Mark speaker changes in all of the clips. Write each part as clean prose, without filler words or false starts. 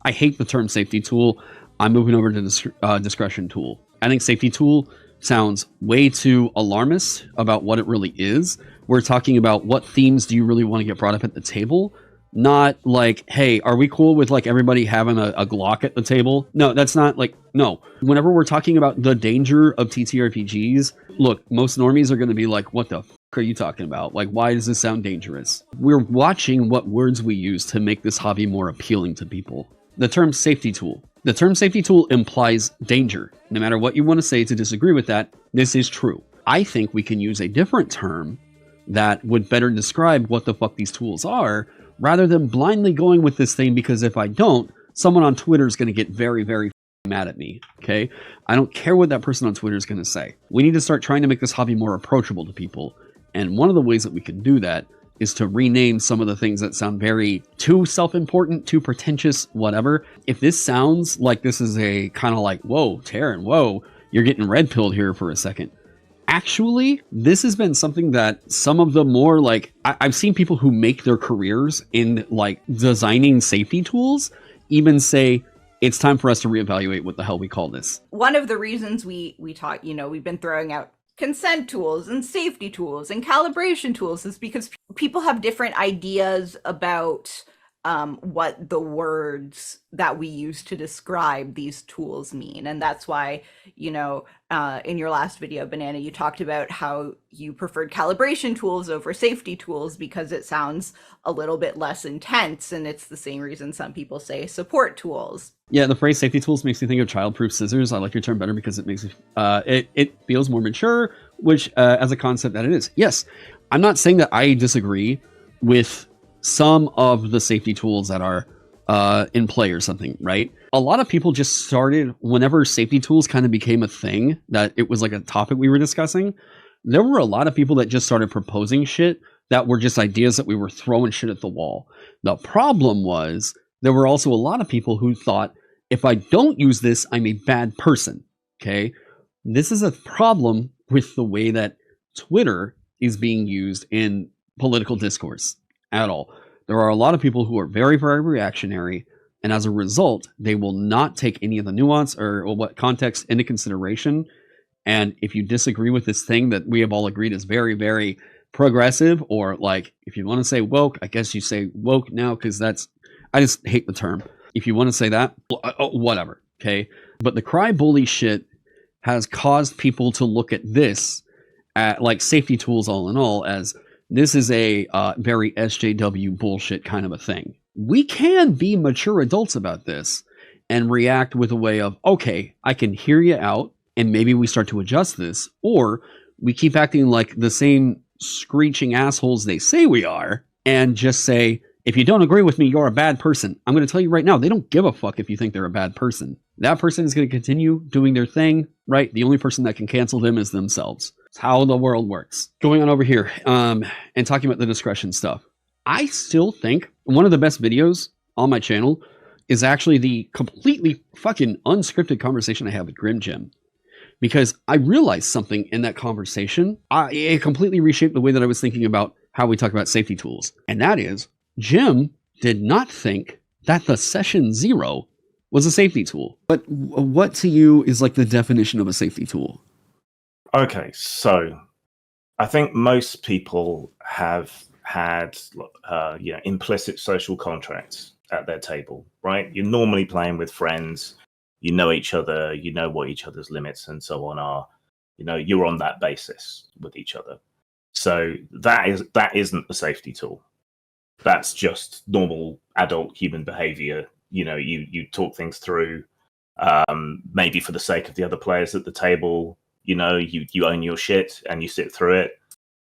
Speaker 1: I hate the term safety tool. I'm moving over to discretion tool. I think safety tool sounds way too alarmist about what it really is. We're talking about what themes do you really want to get brought up at the table, not like, hey, are we cool with like everybody having a Glock at the table? No, that's not like, no. Whenever we're talking about the danger of TTRPGs, look, most normies are going to be like, what the are you talking about? Like, why does this sound dangerous? We're watching what words we use to make this hobby more appealing to people. The term safety tool. The term safety tool implies danger. No matter what you want to say to disagree with that, this is true. I think we can use a different term that would better describe what the fuck these tools are, rather than blindly going with this thing, because if I don't, someone on Twitter is going to get very, very mad at me, okay? I don't care what that person on Twitter is going to say. We need to start trying to make this hobby more approachable to people. And one of the ways that we can do that is to rename some of the things that sound very too self-important, too pretentious, whatever. If this sounds like this is a kind of like, whoa, Taron, whoa, you're getting red-pilled here for a second. Actually, this has been something that some of the more like, I've seen people who make their careers in like designing safety tools even say, it's time for us to reevaluate what the hell we call this.
Speaker 2: One of the reasons we taught, we've been throwing out consent tools and safety tools and calibration tools is because people have different ideas about what the words that we use to describe these tools mean. And that's why, in your last video, Banana, you talked about how you preferred calibration tools over safety tools because it sounds a little bit less intense. And it's the same reason some people say support tools.
Speaker 1: Yeah, the phrase safety tools makes me think of childproof scissors. I like your term better because it makes it feels more mature, which as a concept that it is. Yes, I'm not saying that I disagree with some of the safety tools that are in play or something, right? A lot of people just started, whenever safety tools kind of became a thing, that it was like a topic we were discussing, there were a lot of people that just started proposing shit that were just ideas that we were throwing shit at the wall. The problem was, there were also a lot of people who thought, if I don't use this, I'm a bad person, okay? This is a problem with the way that Twitter is being used in political discourse at all. There are a lot of people who are very, very reactionary, and as a result, they will not take any of the nuance or what context into consideration. And if you disagree with this thing that we have all agreed is very, very progressive, or like, if you want to say woke, I guess you say woke now, because I just hate the term. If you want to say that, whatever, okay? But the cry bully shit has caused people to look at this, at like safety tools all in all, as this is a very SJW bullshit kind of a thing. We can be mature adults about this and react with a way of, okay, I can hear you out, and maybe we start to adjust this, or we keep acting like the same screeching assholes they say we are, and just say, if you don't agree with me, you're a bad person. I'm going to tell you right now, they don't give a fuck if you think they're a bad person. That person is going to continue doing their thing, right? The only person that can cancel them is themselves. It's how the world works. Going on over here and talking about the discretion stuff. I still think one of the best videos on my channel is actually the completely fucking unscripted conversation I have with Grim Jim. Because I realized something in that conversation. It completely reshaped the way that I was thinking about how we talk about safety tools. And that is, Jim did not think that the session 0 was a safety tool. But what to you is like the definition of a safety tool?
Speaker 3: Okay, so I think most people have had implicit social contracts at their table, right? You're normally playing with friends, you know each other, you know what each other's limits and so on are. You're on that basis with each other. So that isn't a safety tool. That's just normal adult human behavior. You talk things through, maybe for the sake of the other players at the table. You own your shit and you sit through it,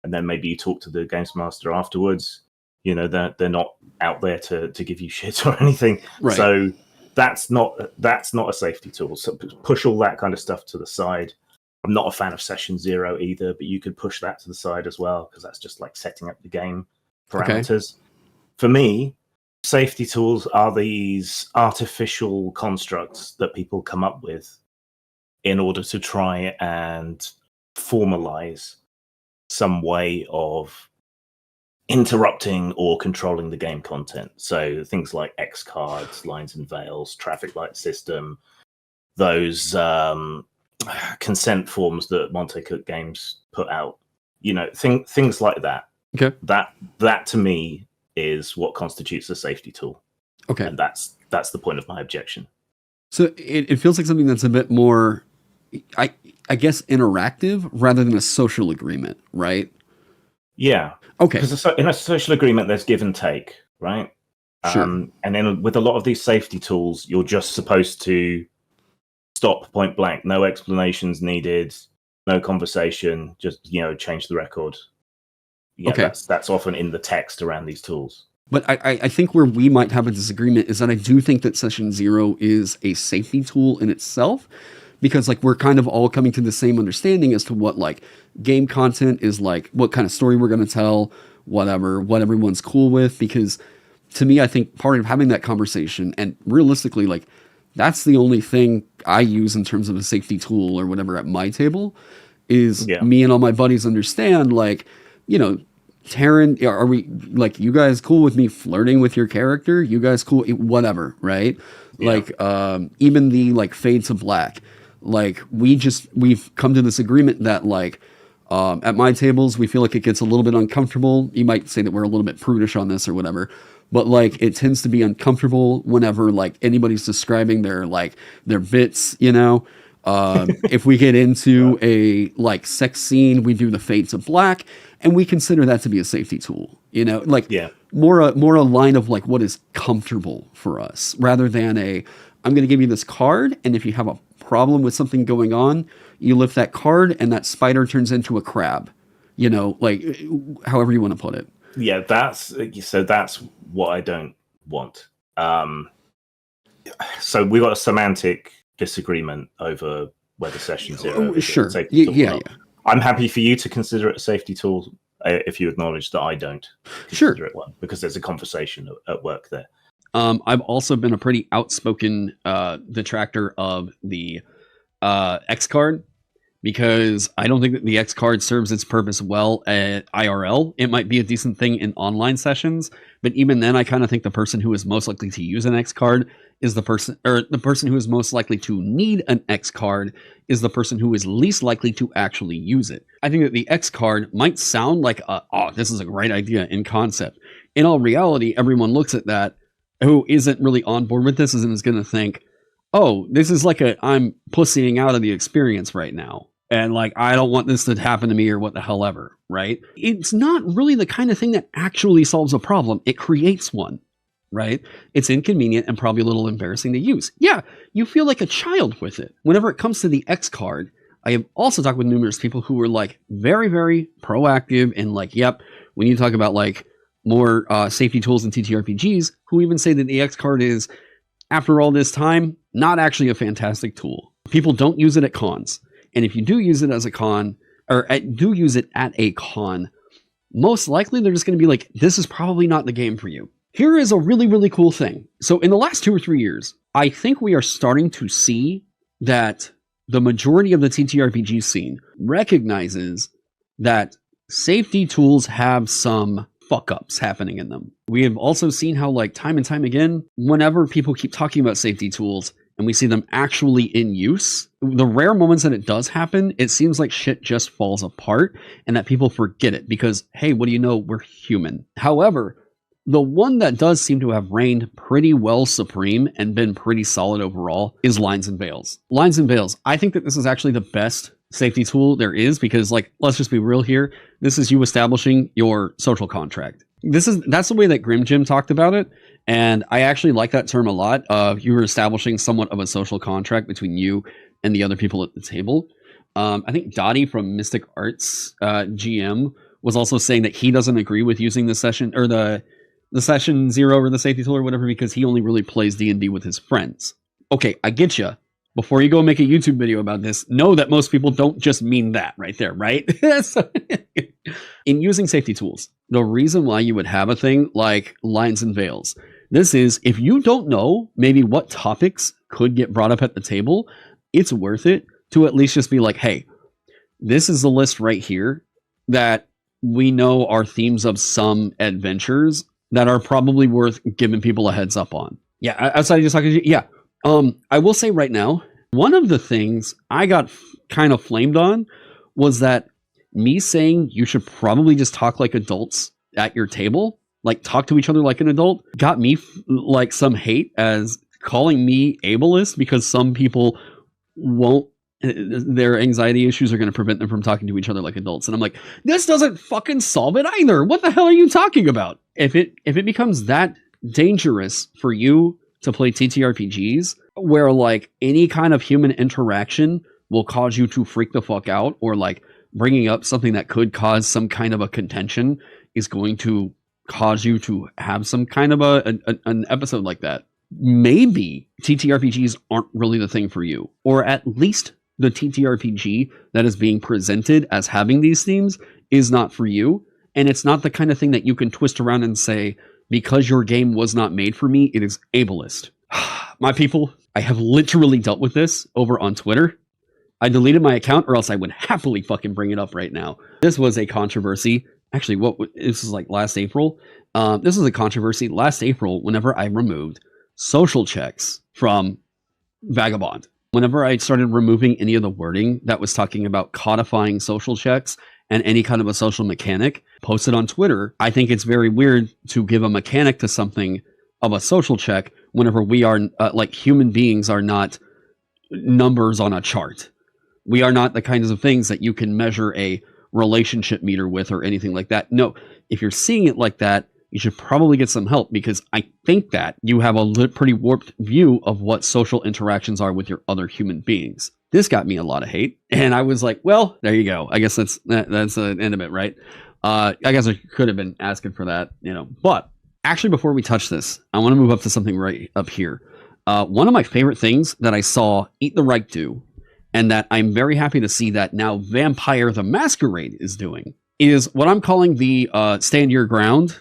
Speaker 3: and then maybe you talk to the games master afterwards. They're not out there to give you shit or anything. Right. So that's not a safety tool. So push all that kind of stuff to the side. I'm not a fan of session 0 either, but you could push that to the side as well, because that's just like setting up the game parameters. Okay. For me, safety tools are these artificial constructs that people come up with in order to try and formalize some way of interrupting or controlling the game content. So things like X cards, lines and veils, traffic light system, those consent forms that Monte Cook Games put out, things like that.
Speaker 1: Okay.
Speaker 3: That to me is what constitutes a safety tool.
Speaker 1: Okay.
Speaker 3: And that's the point of my objection.
Speaker 1: So it feels like something that's a bit more, I guess, interactive rather than a social agreement, right?
Speaker 3: Yeah.
Speaker 1: Okay.
Speaker 3: Because in a social agreement, there's give and take, right?
Speaker 1: Sure.
Speaker 3: And then with a lot of these safety tools, you're just supposed to stop point blank, no explanations needed, no conversation, just change the record. Yeah,
Speaker 1: okay.
Speaker 3: That's often in the text around these tools.
Speaker 1: But I think where we might have a disagreement is that I do think that session 0 is a safety tool in itself, because like we're kind of all coming to the same understanding as to what like game content is, like what kind of story we're going to tell, what everyone's cool with. Because to me, I think part of having that conversation, and realistically, like that's the only thing I use in terms of a safety tool or whatever at my table, is me and all my buddies understand, like, Taron, are we, like, you guys cool with me flirting with your character? You guys cool? Whatever, right? Yeah. Like, even the, like, fade to black. Like, we've come to this agreement that, like, at my tables, we feel like it gets a little bit uncomfortable. You might say that we're a little bit prudish on this or whatever. But, like, it tends to be uncomfortable whenever, like, anybody's describing their bits, if we get into a, like, sex scene, we do the fade to black. And we consider that to be a safety tool, more a line of like what is comfortable for us, rather than I'm going to give you this card, and if you have a problem with something going on, you lift that card and that spider turns into a crab, like however you want to put it.
Speaker 3: Yeah, that's what I don't want. So we got a semantic disagreement over whether session 0 is
Speaker 1: sure.
Speaker 3: a safety tool.
Speaker 1: Yeah.
Speaker 3: I'm happy for you to consider it a safety tool if you acknowledge that I don't consider it one, because there's a conversation at work there.
Speaker 1: I've also been a pretty outspoken detractor of the X card, because I don't think that the X card serves its purpose well at IRL. It might be a decent thing in online sessions, but even then I kind of think the person who is most likely to use an X card is the person who is most likely to need an X card is the person who is least likely to actually use it. I think that the X card might sound like, this is a great idea in concept. In all reality, everyone looks at that who isn't really on board with this and is going to think, oh, this is like I'm pussying out of the experience right now. And like, I don't want this to happen to me or what the hell ever, right? It's not really the kind of thing that actually solves a problem. It creates one. Right? It's inconvenient and probably a little embarrassing to use. Yeah, you feel like a child with it. Whenever it comes to the X card, I have also talked with numerous people who were like very, very proactive and like, yep, when you talk about like more safety tools in TTRPGs, who even say that the X card is, after all this time, not actually a fantastic tool. People don't use it at cons. And if you do use it as a con, or do use it at a con, most likely they're just going to be like, this is probably not the game for you. Here is a really, really cool thing. So in the last 2 or 3 years, I think we are starting to see that the majority of the TTRPG scene recognizes that safety tools have some fuck-ups happening in them. We have also seen how, like, time and time again, whenever people keep talking about safety tools and we see them actually in use, the rare moments that it does happen, it seems like shit just falls apart and that people forget it because, hey, what do you know? We're human. However, the one that does seem to have reigned pretty well supreme and been pretty solid overall is lines and veils. Lines and veils. I think that this is actually the best safety tool there is because, like, let's just be real here. This is you establishing your social contract. That's the way that Grim Jim talked about it. And I actually like that term a lot. You're establishing somewhat of a social contract between you and the other people at the table. I think Dottie from Mystic Arts GM was also saying that he doesn't agree with using the session or the session 0 or the safety tool or whatever because he only really plays D&D with his friends. Okay, I get you. Before you go make a YouTube video about this, know that most people don't just mean that right there, right? So, in using safety tools, the reason why you would have a thing like lines and veils, this is if you don't know maybe what topics could get brought up at the table, it's worth it to at least just be like, hey, this is the list right here that we know are themes of some adventures that are probably worth giving people a heads up on. Yeah, outside of just talking, yeah. I will say right now, one of the things I got kind of flamed on was that me saying you should probably just talk like adults at your table, like talk to each other like an adult, got me like some hate as calling me ableist because some people won't, their anxiety issues are going to prevent them from talking to each other like adults. And I'm like, this doesn't fucking solve it either. What the hell are you talking about? If it becomes that dangerous for you to play TTRPGs, where like any kind of human interaction will cause you to freak the fuck out, or like bringing up something that could cause some kind of a contention is going to cause you to have some kind of an episode like that, maybe TTRPGs aren't really the thing for you. Or at least the TTRPG that is being presented as having these themes is not for you. And it's not the kind of thing that you can twist around and say, because your game was not made for me, it is ableist. My people, I have literally dealt with this over on Twitter. I deleted my account, or else I would happily fucking bring it up right now. This was a controversy. Actually, this was like last April. This was a controversy last April whenever I removed social checks from Vagabond. Whenever I started removing any of the wording that was talking about codifying social checks and any kind of a social mechanic posted on Twitter, I think it's very weird to give a mechanic to something of a social check whenever we are like human beings are not numbers on a chart. We are not the kinds of things that you can measure a relationship meter with or anything like that. No, if you're seeing it like that, you should probably get some help, because I think that you have a pretty warped view of what social interactions are with your other human beings. This got me a lot of hate, and I was like, well, there you go. I guess that's the end of it, right? I guess I could have been asking for that, But actually, before we touch this, I want to move up to something right up here. One of my favorite things that I saw Eat the Reich do, and that I'm very happy to see that now Vampire the Masquerade is doing, is what I'm calling the stand your ground.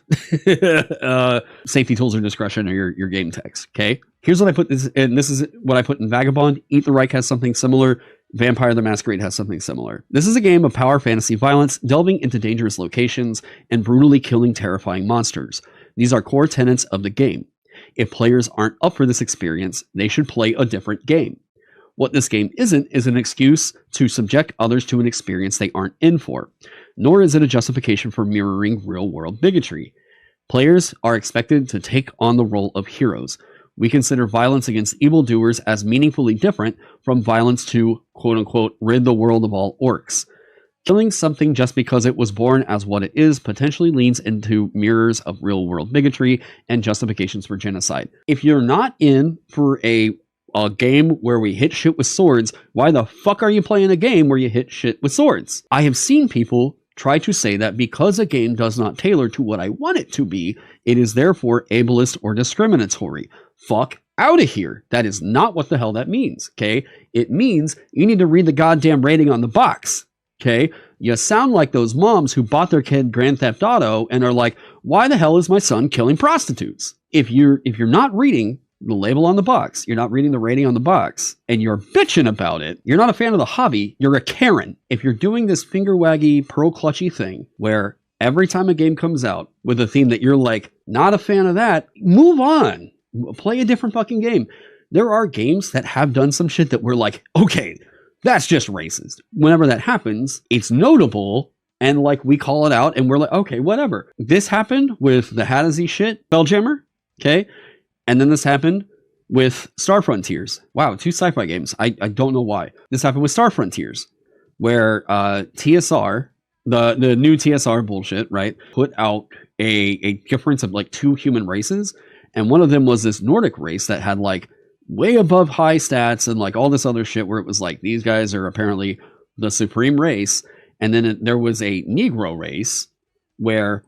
Speaker 1: Safety tools or discretion or your game text. Okay. Here's what I put this, and this is what I put in Vagabond. Eat the Reich has something similar. Vampire the Masquerade has something similar. This is a game of power fantasy violence, delving into dangerous locations and brutally killing terrifying monsters. These are core tenets of the game. If players aren't up for this experience, they should play a different game. What this game isn't is an excuse to subject others to an experience they aren't in for, nor is it a justification for mirroring real-world bigotry. Players are expected to take on the role of heroes. We consider violence against evildoers as meaningfully different from violence to, quote-unquote, rid the world of all orcs. Killing something just because it was born as what it is potentially leans into mirrors of real-world bigotry and justifications for genocide. If you're not in for a game where we hit shit with swords, why the fuck are you playing a game where you hit shit with swords? I have seen people try to say that because a game does not tailor to what I want it to be, it is therefore ableist or discriminatory. Fuck out of here. That is not what the hell that means, okay? It means you need to read the goddamn rating on the box, okay? You sound like those moms who bought their kid Grand Theft Auto and are like, why the hell is my son killing prostitutes? If you're not reading the label on the box, you're not reading the rating on the box, and you're bitching about it, you're not a fan of the hobby, you're a Karen. If you're doing this finger waggy, pearl clutchy thing where every time a game comes out with a theme that you're like, not a fan of that, move on. Play a different fucking game. There are games that have done some shit that we're like, okay, that's just racist. Whenever that happens, it's notable, and like we call it out, and we're like, okay, whatever. This happened with the Hadazee shit, Belljammer, okay? And then this happened with Star Frontiers. Wow, 2 sci-fi games. I don't know why. This happened with Star Frontiers, where TSR, the new TSR bullshit, right, put out a difference of like 2 human races, and one of them was this Nordic race that had like way above high stats and like all this other shit where it was like, these guys are apparently the supreme race. And then there was a Negro race where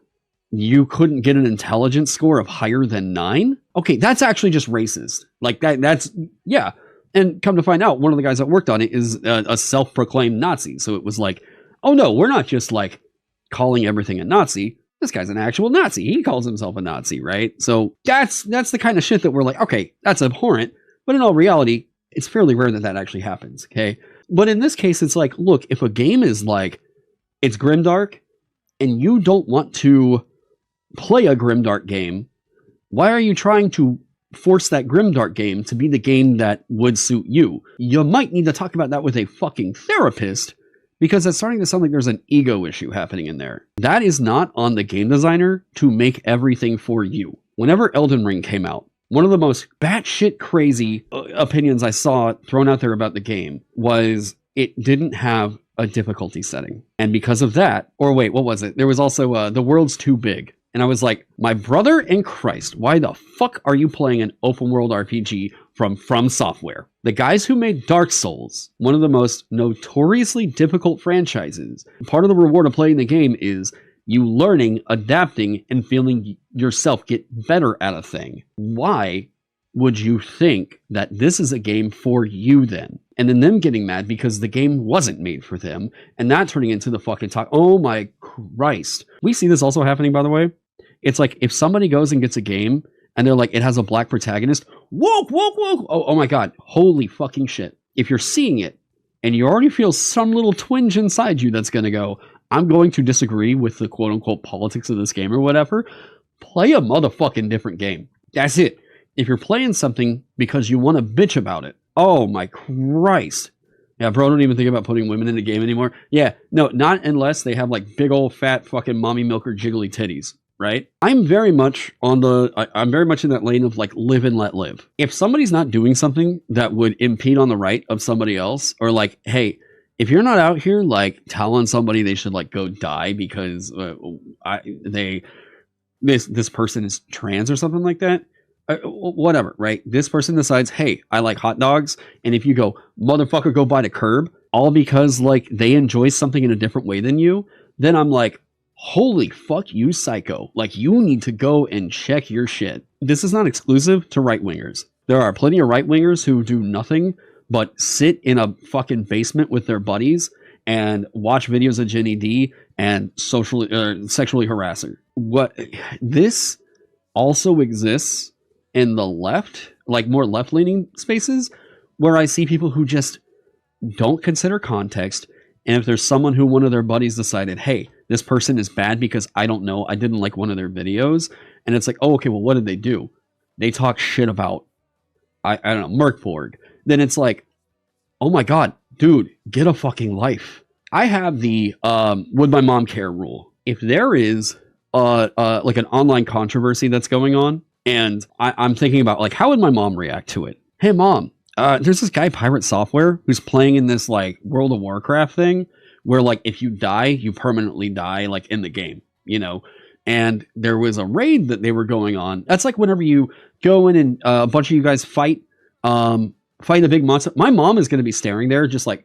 Speaker 1: you couldn't get an intelligence score of higher than 9. Okay, that's actually just racist. Like that's, yeah. And come to find out, one of the guys that worked on it is a self-proclaimed Nazi. So it was like, oh no, we're not just like calling everything a Nazi. This guy's an actual Nazi. He calls himself a Nazi, right? So that's the kind of shit that we're like, okay, that's abhorrent. But in all reality, it's fairly rare that that actually happens, okay? But in this case, it's like, look, if a game is like, it's grimdark, and you don't want to play a grimdark game, why are you trying to force that grimdark game to be the game that would suit you? You might need to talk about that with a fucking therapist, because it's starting to sound like there's an ego issue happening in there. That is not on the game designer to make everything for you. Whenever Elden Ring came out, one of the most batshit crazy opinions I saw thrown out there about the game was it didn't have a difficulty setting. And because of that, or wait, what was it? There was also the world's too big. And I was like, my brother in Christ, why the fuck are you playing an open world RPG from Software? The guys who made Dark Souls, one of the most notoriously difficult franchises, part of the reward of playing the game is you learning, adapting, and feeling yourself get better at a thing. Why would you think that this is a game for you then? And then them getting mad because the game wasn't made for them, and that turning into the fucking talk. Oh my Christ. We see this also happening, by the way. It's like if somebody goes and gets a game and they're like, it has a black protagonist. Woke. Oh my God. Holy fucking shit. If you're seeing it and you already feel some little twinge inside you that's going to go, I'm going to disagree with the quote unquote politics of this game or whatever, play a motherfucking different game. That's it. If you're playing something because you want to bitch about it, oh my Christ. Yeah, bro, don't even think about putting women in the game anymore. Yeah, no, not unless they have like big old fat fucking mommy milker jiggly titties, right? I'm very much in that lane of like live and let live. If somebody's not doing something that would impede on the right of somebody else, or like, hey, if you're not out here like telling somebody they should like go die because this person is trans or something like that, whatever, right? This person decides, hey, I like hot dogs, and if you go, motherfucker, go by the curb, all because like they enjoy something in a different way than you, then I'm like, holy fuck you, psycho. Like, you need to go and check your shit. This is not exclusive to right-wingers. There are plenty of right-wingers who do nothing but sit in a fucking basement with their buddies and watch videos of Jenny D and sexually harass her. This also exists in the left, like more left-leaning spaces, where I see people who just don't consider context. And if there's someone who one of their buddies decided, hey, this person is bad because I don't know, I didn't like one of their videos, and it's like, oh, okay, well, what did they do? They talk shit about, I don't know, Merkborg. Then it's like, oh my God, dude, get a fucking life. I have the would my mom care rule. If there is like an online controversy that's going on, and I'm thinking about like, how would my mom react to it? Hey, mom, there's this guy, Pirate Software, who's playing in this like World of Warcraft thing where like if you die, you permanently die like in the game, you know? And there was a raid that they were going on. That's like whenever you go in and a bunch of you guys fight a big monster. My mom is going to be staring there just like,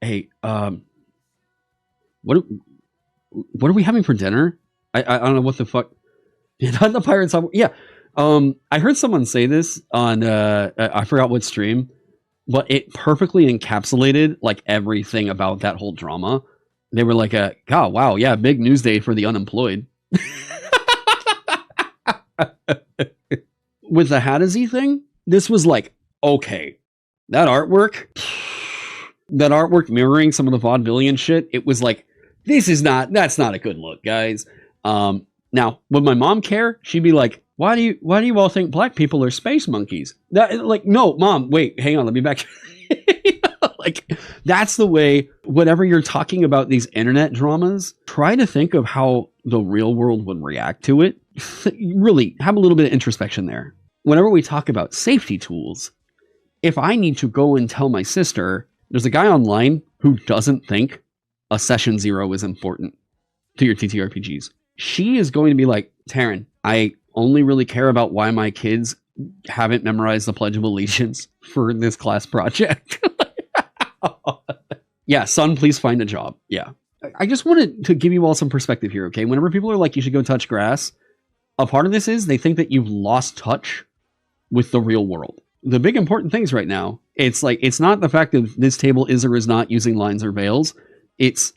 Speaker 1: hey, what are we having for dinner? I don't know what the fuck. Not the Pirate Software. Yeah. I heard someone say this on I forgot what stream, but it perfectly encapsulated like everything about that whole drama. They were like, oh wow, yeah, big news day for the unemployed. With the Hadazee thing, this was like, okay, that artwork mirroring some of the vaudevillian shit, it was like, that's not a good look, guys. Now, would my mom care? She'd be like, why do you all think black people are space monkeys? Like, no, mom, wait, hang on, let me back. Like, that's the way, whenever you're talking about these internet dramas, try to think of how the real world would react to it. Really, have a little bit of introspection there. Whenever we talk about safety tools, if I need to go and tell my sister, there's a guy online who doesn't think a session 0 is important to your TTRPGs. She is going to be like, Taron, I only really care about why my kids haven't memorized the Pledge of Allegiance for this class project. Yeah, son, please find a job. Yeah. I just wanted to give you all some perspective here, okay? Whenever people are like, you should go touch grass, a part of this is they think that you've lost touch with the real world. The big important things right now, it's like, it's not the fact that this table is or is not using lines or veils. It's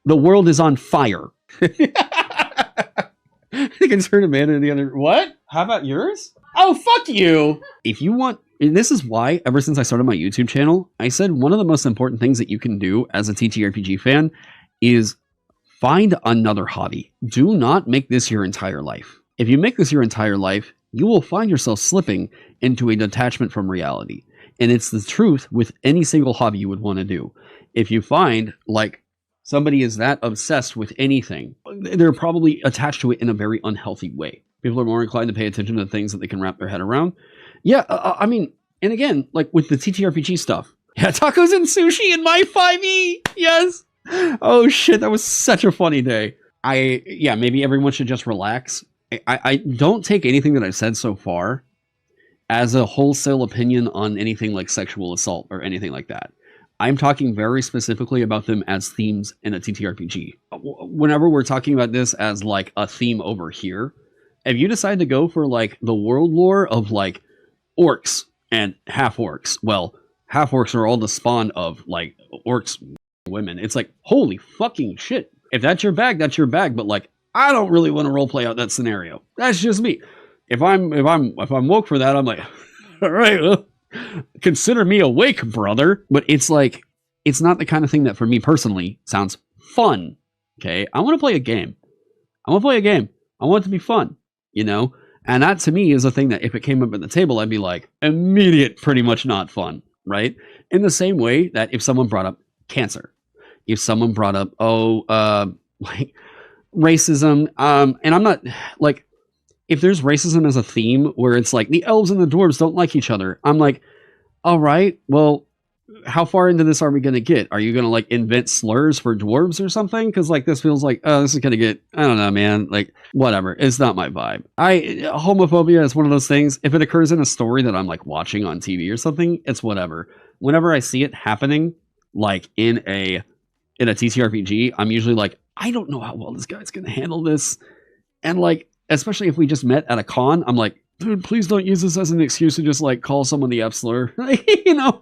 Speaker 1: the world is on fire. The concerned Amanda and the other, what? How about yours? Oh, fuck you. If you want, and this is why, ever since I started my YouTube channel, I said one of the most important things that you can do as a TTRPG fan is find another hobby. Do not make this your entire life. If you make this your entire life, you will find yourself slipping into a detachment from reality. And it's the truth with any single hobby you would want to do. If you find like somebody is that obsessed with anything, they're probably attached to it in a very unhealthy way. People are more inclined to pay attention to things that they can wrap their head around. Yeah, I mean, and again, like with the TTRPG stuff. Yeah, tacos and sushi in my 5e. Yes. Oh shit, that was such a funny day. Maybe everyone should just relax. I don't take anything that I've said so far as a wholesale opinion on anything like sexual assault or anything like that. I'm talking very specifically about them as themes in a TTRPG. Whenever we're talking about this as like a theme over here, if you decide to go for like the world lore of like orcs and half orcs, well, half orcs are all the spawn of like orcs women. It's like, holy fucking shit. If that's your bag, that's your bag. But like, I don't really want to roleplay out that scenario. That's just me. If I'm woke for that, I'm like, all right, well, consider me awake, brother. But it's like, it's not the kind of thing that for me personally sounds fun. Okay. I want to play a game. I want it to be fun, you know? And that to me is a thing that if it came up at the table, I'd be like, immediate, pretty much not fun, right? In the same way that if someone brought up cancer, if someone brought up, like racism, and I'm not like, if there's racism as a theme where it's like the elves and the dwarves don't like each other, I'm like, all right, well, how far into this are we going to get? Are you going to like invent slurs for dwarves or something? Because like this feels like, oh, this is going to get, I don't know, man, like whatever. It's not my vibe. Homophobia is one of those things. If it occurs in a story that I'm like watching on TV or something, it's whatever. Whenever I see it happening, like in a TTRPG, I'm usually like, I don't know how well this guy's going to handle this. And like, especially if we just met at a con, I'm like, dude, please don't use this as an excuse to just like call someone the F slur, you know?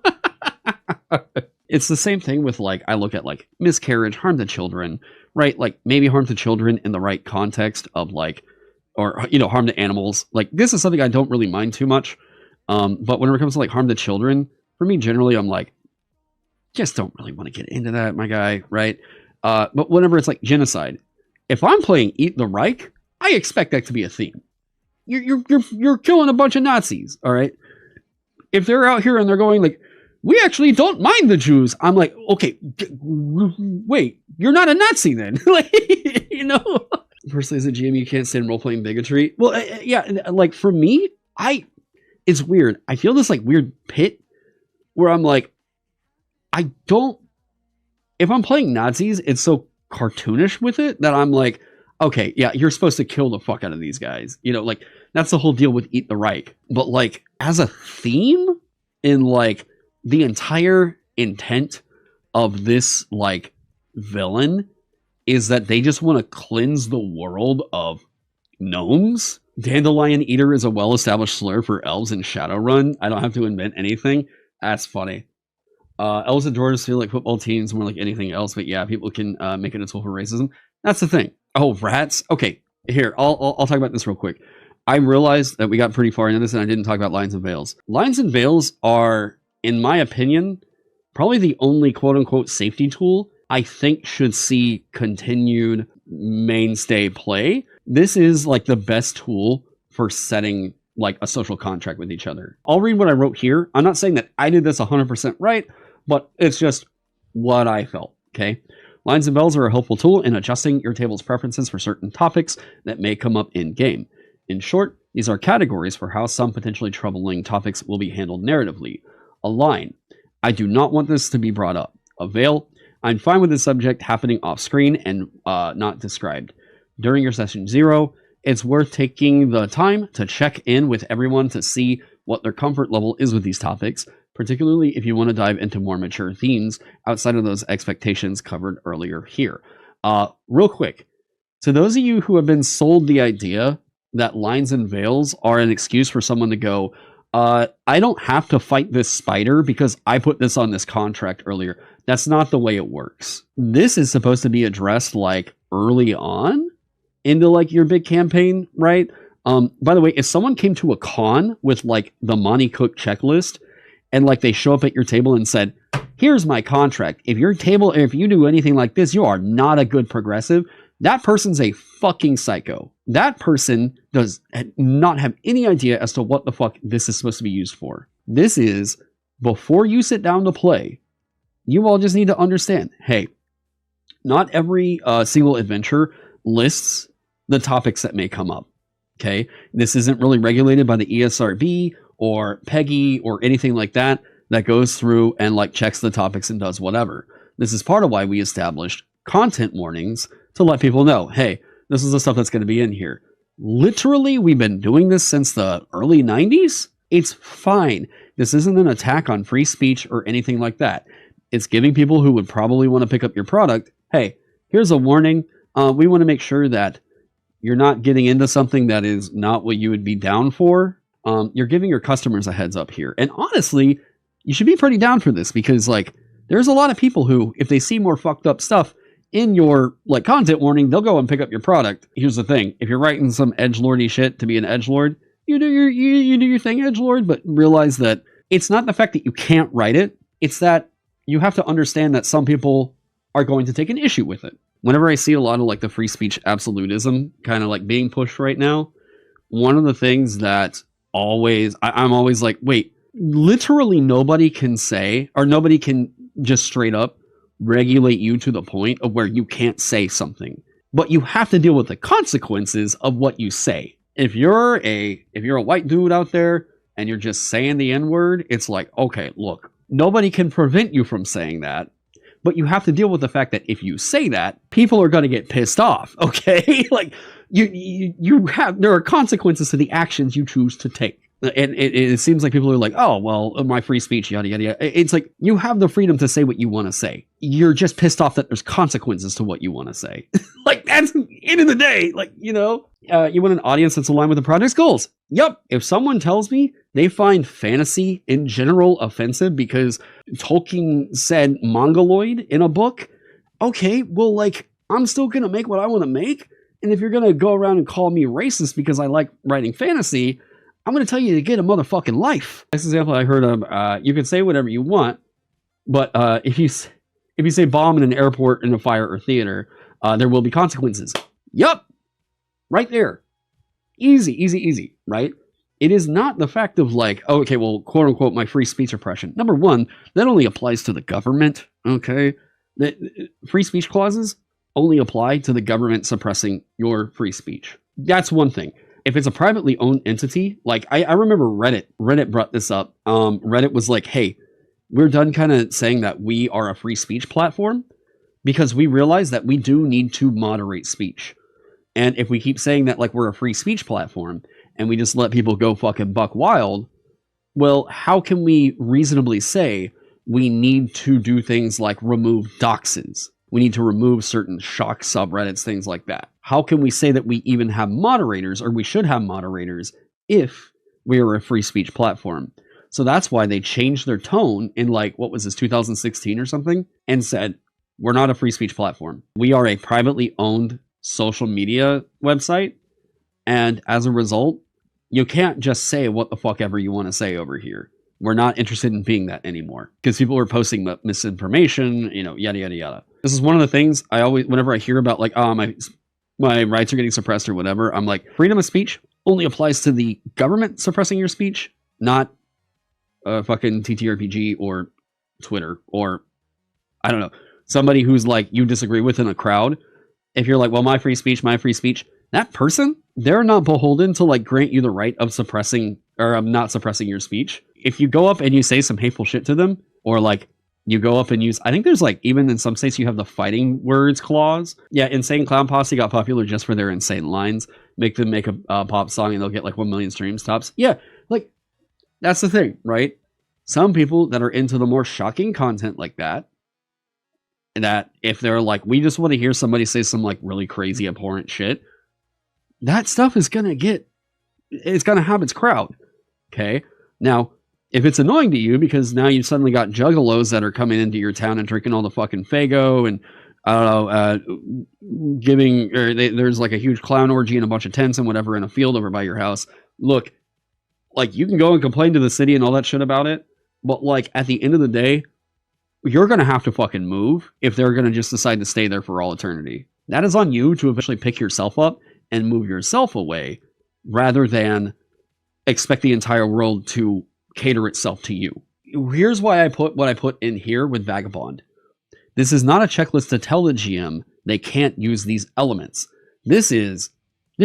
Speaker 1: It's the same thing with like, I look at like miscarriage, harm to children, right? Like maybe harm to children in the right context of like, or, you know, harm to animals. Like this is something I don't really mind too much. But whenever it comes to like harm to children, for me, generally, I'm like, just don't really want to get into that, my guy, right? But whenever it's like genocide, if I'm playing Eat the Reich, I expect that to be a theme. You're killing a bunch of Nazis, all right? If they're out here and they're going like, we actually don't mind the Jews, I'm like, okay, wait, you're not a Nazi then, like, you know? Personally, as a GM, you can't stand role-playing bigotry. Well, yeah, like for me, it's weird. I feel this like weird pit where I'm like, if I'm playing Nazis, it's so cartoonish with it that I'm like, okay, yeah, you're supposed to kill the fuck out of these guys. You know, like, that's the whole deal with Eat the Reich. But, like, as a theme in, like, the entire intent of this, like, villain is that they just want to cleanse the world of gnomes. Dandelion Eater is a well-established slur for elves in Shadowrun. I don't have to invent anything. That's funny. Elves and dwarves feel like football teams more like anything else, but yeah, people can make it a tool for racism. That's the thing. Oh, rats. Okay, here, I'll talk about this real quick. I realized that we got pretty far into this and I didn't talk about lines and veils. Lines and veils are, in my opinion, probably the only quote-unquote safety tool I think should see continued mainstay play. This is like the best tool for setting like a social contract with each other. I'll read what I wrote here. I'm not saying that I did this 100% right, but it's just what I felt, okay? Lines and veils are a helpful tool in adjusting your table's preferences for certain topics that may come up in-game. In short, these are categories for how some potentially troubling topics will be handled narratively. A line: I do not want this to be brought up. A veil: I'm fine with the subject happening off-screen and not described. During your session 0, it's worth taking the time to check in with everyone to see what their comfort level is with these topics, particularly if you want to dive into more mature themes outside of those expectations covered earlier here. Real quick, to those of you who have been sold the idea that lines and veils are an excuse for someone to go, I don't have to fight this spider because I put this on this contract earlier. That's not the way it works. This is supposed to be addressed like early on into like your big campaign, right? By the way, if someone came to a con with like the Monty Cook checklist and like they show up at your table and said, here's my contract. If you do anything like this, you are not a good progressive. That person's a fucking psycho. That person does not have any idea as to what the fuck this is supposed to be used for. This is, before you sit down to play, you all just need to understand, hey, not every single adventure lists the topics that may come up. Okay? This isn't really regulated by the ESRB or PEGI or anything like that goes through and like checks the topics and does whatever. This is part of why we established content warnings to let people know, hey, this is the stuff that's going to be in here. Literally, we've been doing this since the early 90s. It's fine. This isn't an attack on free speech or anything like that. It's giving people who would probably want to pick up your product, hey, here's a warning. We want to make sure that you're not getting into something that is not what you would be down for. You're giving your customers a heads up here. And honestly, you should be pretty down for this because like there's a lot of people who, if they see more fucked up stuff in your like content warning, they'll go and pick up your product. Here's the thing. If you're writing some edgelordy shit to be an edgelord, you do your thing, edgelord, but realize that it's not the fact that you can't write it. It's that you have to understand that some people are going to take an issue with it. Whenever I see a lot of like the free speech absolutism kind of like being pushed right now, one of the things that I'm always like, wait, literally nobody can say, or nobody can just straight up regulate you to the point of where you can't say something, but you have to deal with the consequences of what you say. If you're a white dude out there and you're just saying the N-word, it's like, okay, look, nobody can prevent you from saying that, but you have to deal with the fact that if you say that, people are going to get pissed off, okay? Like, there are consequences to the actions you choose to take. And it seems like people are like, oh, well, my free speech, yada, yada, yada. It's like, you have the freedom to say what you want to say. You're just pissed off that there's consequences to what you want to say. Like, that's the end of the day. Like, you want an audience that's aligned with the project's goals. Yep. If someone tells me they find fantasy in general offensive because Tolkien said mongoloid in a book, okay, well, like, I'm still going to make what I want to make. And if you're going to go around and call me racist because I like writing fantasy, I'm going to tell you to get a motherfucking life. This example I heard of, you can say whatever you want, but if you say bomb in an airport, in a fire, or theater, there will be consequences. Yup. Right there. Easy, right? It is not the fact of like, oh, okay, well, quote unquote, my free speech oppression. Number one, that only applies to the government, okay? The free speech clauses only apply to the government suppressing your free speech. That's one thing. If it's a privately owned entity, like I remember Reddit brought this up. Reddit was like, hey, we're done kind of saying that we are a free speech platform because we realize that we do need to moderate speech. And if we keep saying that like we're a free speech platform and we just let people go fucking buck wild, well, how can we reasonably say we need to do things like remove doxes? We need to remove certain shock subreddits, things like that. How can we say that we even have moderators, or we should have moderators, if we are a free speech platform? So that's why they changed their tone in like, what was this, 2016 or something? And said, we're not a free speech platform. We are a privately owned social media website. And as a result, you can't just say what the fuck ever you want to say over here. We're not interested in being that anymore because people are posting misinformation, yada, yada, yada. This is one of the things I always, whenever I hear about like, oh, my rights are getting suppressed or whatever, I'm like, freedom of speech only applies to the government suppressing your speech, not fucking TTRPG or Twitter or, I don't know, somebody who's like, you disagree with in a crowd. If you're like, well, my free speech, that person, they're not beholden to like grant you the right of suppressing or not suppressing your speech. If you go up and you say some hateful shit to them, or like you go up and use, I think there's like, even in some states you have the fighting words clause. Yeah, Insane Clown Posse got popular just for their insane lines. Make them make a pop song and they'll get like 1 million streams tops. Yeah, like that's the thing, right? Some people that are into the more shocking content like that if they're like, we just want to hear somebody say some like really crazy abhorrent shit, that stuff is gonna have its crowd. Okay, now if it's annoying to you because now you've suddenly got juggalos that are coming into your town and drinking all the fucking Faygo and I don't know, there's like a huge clown orgy and a bunch of tents and whatever in a field over by your house. Look, like you can go and complain to the city and all that shit about it, but like at the end of the day, you're going to have to fucking move if they're going to just decide to stay there for all eternity. That is on you to eventually pick yourself up and move yourself away rather than expect the entire world to cater itself to you. Here's why I put what I put in here with Vagabond. This is not a checklist to tell the GM they can't use these elements. This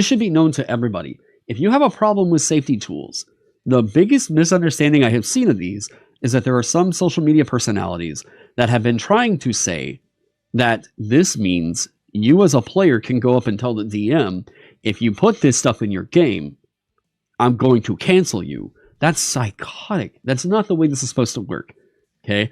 Speaker 1: should be known to everybody. If you have a problem with safety tools, the biggest misunderstanding I have seen of these is that there are some social media personalities that have been trying to say that this means you as a player can go up and tell the DM, if you put this stuff in your game, I'm going to cancel you. That's psychotic. That's not the way this is supposed to work. Okay?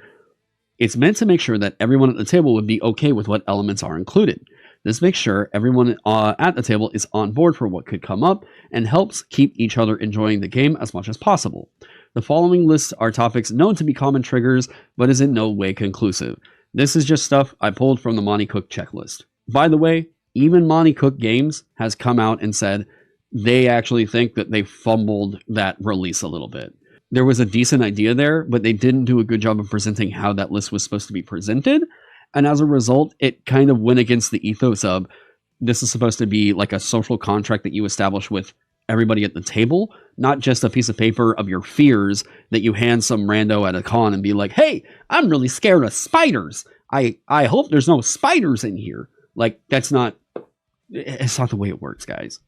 Speaker 1: It's meant to make sure that everyone at the table would be okay with what elements are included. This makes sure everyone at the table is on board for what could come up and helps keep each other enjoying the game as much as possible. The following lists are topics known to be common triggers, but is in no way conclusive. This is just stuff I pulled from the Monty Cook checklist. By the way, even Monty Cook Games has come out and said they actually think that they fumbled that release a little bit. There was a decent idea there, but they didn't do a good job of presenting how that list was supposed to be presented. And as a result, it kind of went against the ethos of this is supposed to be like a social contract that you establish with everybody at the table, not just a piece of paper of your fears that you hand some rando at a con and be like, hey, I'm really scared of spiders. I hope there's no spiders in here. Like, it's not the way it works, guys.